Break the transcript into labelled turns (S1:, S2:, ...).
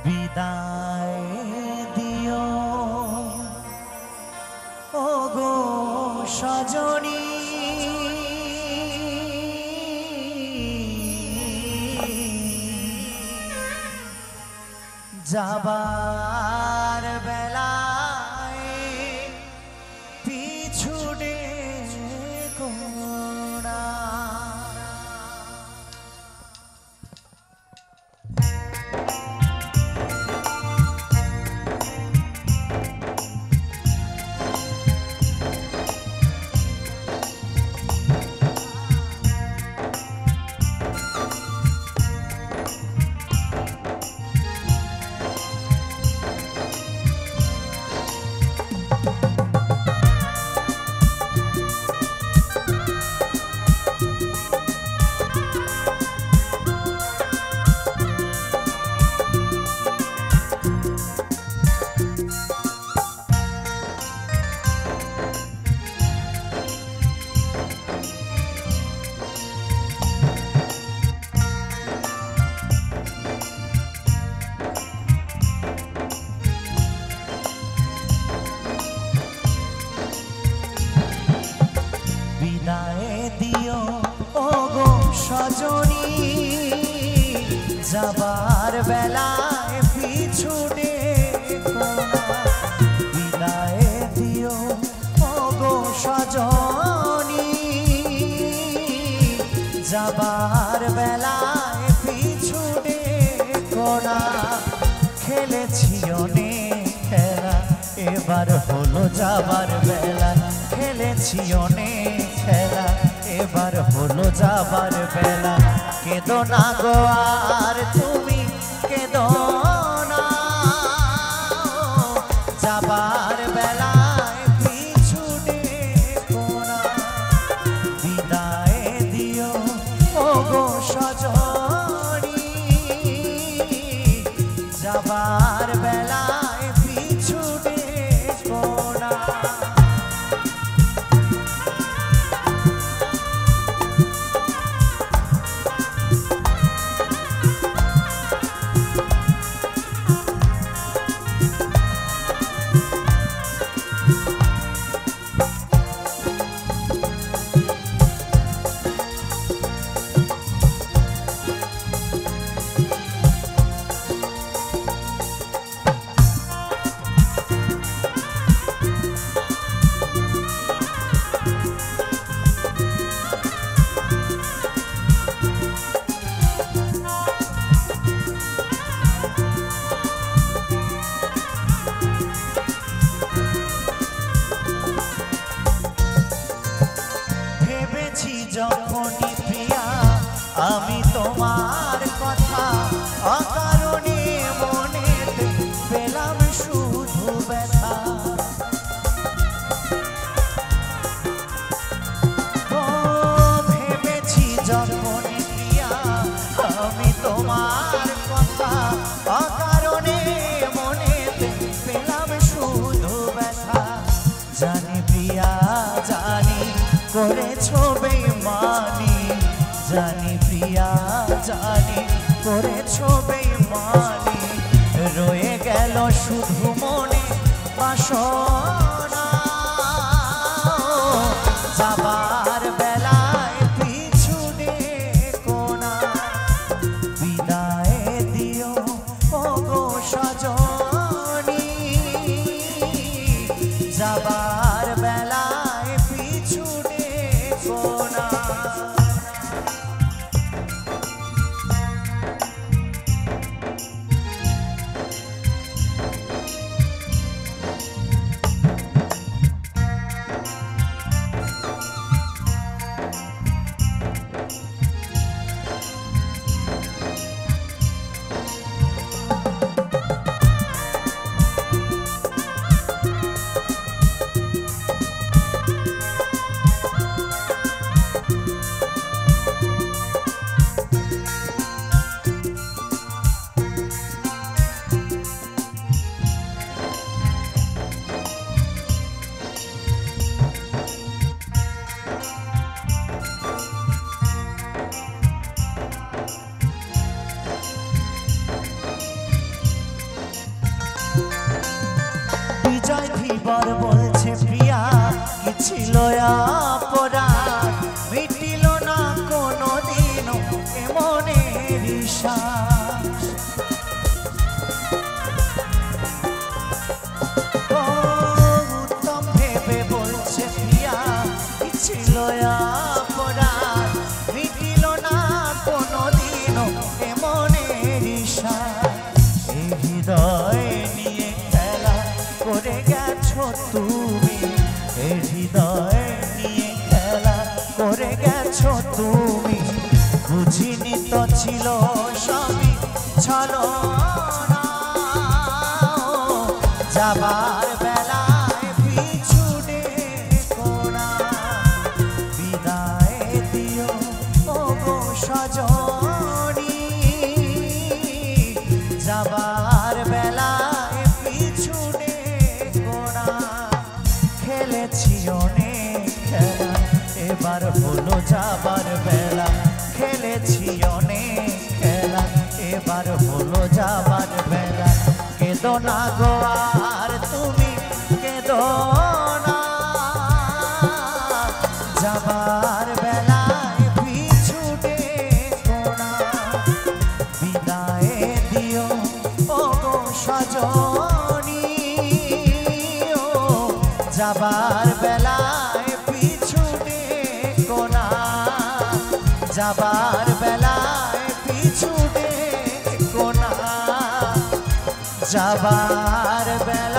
S1: বিদায় দিও ওগো সজনী, যাবার বেলায় পিছু ডেকো না। বিদায় দিও ওগো সজনী, যাবার বেলায় পিছু ডেকো না। বিদায় দিও ওগো সজনী, যাবার বেলায় পিছু ডেকো না। খেলেছি অনেক খেলা, এবার হলো যাবার বেলা। খেলেছি অনেক খেলা, এবার হলো যাবার বেলা। কেঁদো না গো আর তুমি, কেঁদো না, যাবার বেলায় পিছু ডেকো না। বিদায় দিও ওগো সজনী, যাবার বেলায় পিছু ডেকো না। যখনই প্রিয়া আমি তোমার কথা, অকারণে মনেতে পেলাম শুধু ব্যথা। ও ভেবেছি যখনই প্রিয়া আমি তোমার কথা, অকারণে মনেতে পেলাম শুধু ব্যথা। জানি প্রিয়া জানি করেছো বেঈমানি, জানি প্রিয়া জানি করেছো বেঈমানি। রয়ে গেল শুধু মনে বাসনা, যাবার বেলায় পিছু ডেকো না। বিদায় দিও ওগো সজনী, যাবার বেলায় পিছু ডেকো না। বর বলছে প্রিয়া কি ছিল অপরাধ, মিটিল না কোনো দিনও এমনের শ্বাস। উত্তম ভেবে বলছে প্রিয়া কি ছিল অপরাধ, মিটিল না কোনো দিনও এমনের শ্বাস। এই হৃদয় নিয়ে খেলা করে গেছো তুমি, এই হৃদয় নিয়ে খেলা করে গেছো তুমি, বুঝিনি তো ছিল সবই ছলনা। যাবার বেলায় পিছু ডেকো না, বিদায় দিও ওগো সজনী। যাবার বেলায় পিছু ডেকো না, খেলেছি অনেক খেলা এবার হলো যাবার বেলা, খেলেছি অনেক খেলা এবার হলো যাবার বেলা। কেঁদো না গো আর তুমি কেঁদো না, যাবার বেলায় পিছু ডেকো না, বিদায় দিও ওগো সজনী। যাবার বেলায় পিছু ডেকো না, যাবার বেলায় পিছু ডেকো না, যাবার বেলা